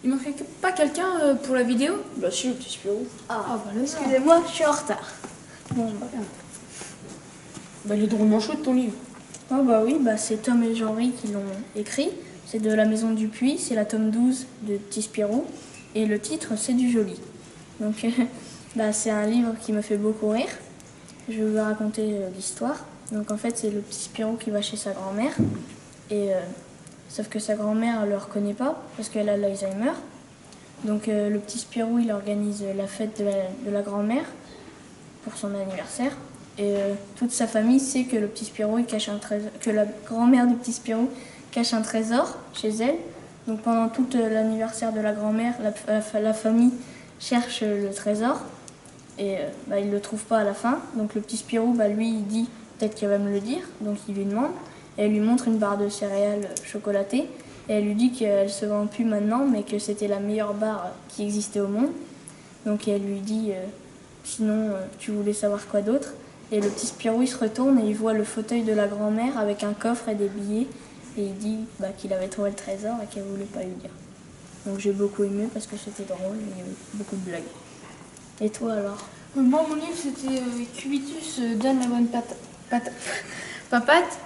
Il manquait pas quelqu'un pour la vidéo? Bah si, le petit Spirou. Bah là, Excusez-moi, je suis en retard. bon, bah, il est drôlement chouette ton livre. Oh bah oui, bah c'est Tom et Jean-Ry qui l'ont écrit. C'est de la Maison du Puy, c'est la tome 12 de Petit Spirou. Et le titre, c'est du joli. Donc bah, c'est un livre qui me fait beaucoup rire. Je vais vous raconter l'histoire. Donc en fait, c'est le petit Spirou qui va chez sa grand-mère. Et sauf que sa grand-mère ne le reconnaît pas parce qu'elle a l'Alzheimer. Donc le petit Spirou, il organise la fête de la grand-mère pour son anniversaire. Et toute sa famille sait que le petit Spirou, il cache un trésor, que la grand-mère du petit Spirou cache un trésor chez elle. Donc pendant tout l'anniversaire de la grand-mère, la famille cherche le trésor et bah, il ne le trouve pas à la fin. Donc le petit Spirou, bah, lui, il dit peut-être qu'elle va me le dire, donc il lui demande. Et elle lui montre une barre de céréales chocolatée et elle lui dit qu'elle se vend plus maintenant, mais que c'était la meilleure barre qui existait au monde. Donc elle lui dit sinon tu voulais savoir quoi d'autre? Et le petit Spirou, il se retourne et il voit le fauteuil de la grand-mère avec un coffre et des billets. Et il dit bah, qu'il avait trouvé le trésor et qu'elle ne voulait pas lui dire. Donc j'ai beaucoup aimé parce que c'était drôle et il y avait beaucoup de blagues. Et toi alors? Moi, mon livre, c'était Cubitus donne la bonne papate.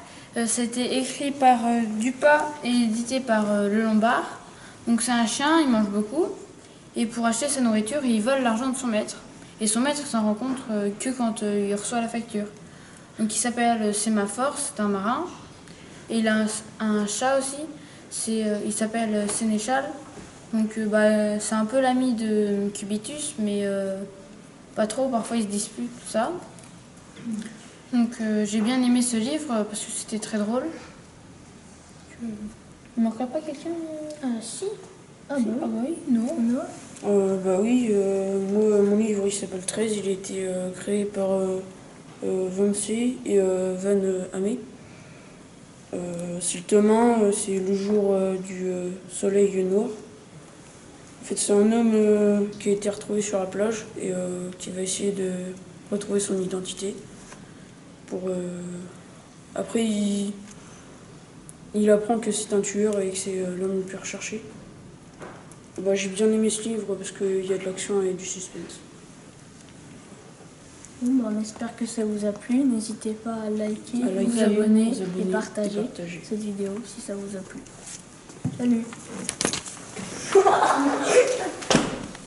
C'était écrit par Dupas et édité par Le Lombard. Donc c'est un chien, il mange beaucoup. Et pour acheter sa nourriture, il vole l'argent de son maître. Et son maître s'en rend compte que quand il reçoit la facture. Donc il s'appelle Sémaphore, c'est un marin. Et il a un chat aussi, il s'appelle Sénéchal. Donc bah, c'est un peu l'ami de Cubitus, mais pas trop, parfois ils se disputent, tout ça. Donc j'ai bien aimé ce livre parce que c'était très drôle. Il manquerait pas quelqu'un Si. Ah bah oui, non. Bah oui, moi, mon livre il s'appelle 13, il a été créé par Van C et Van Amé. C'est le tome 1, c'est le jour du soleil noir. En fait, c'est un homme qui a été retrouvé sur la plage et qui va essayer de retrouver son identité. Après, il apprend que c'est un tueur et que c'est l'homme le plus recherché. Bah, j'ai bien aimé ce livre parce qu'il y a de l'action et du suspense. Bon, bah, on espère que ça vous a plu. N'hésitez pas à liker, À vous abonner et et partager cette vidéo si ça vous a plu. Salut.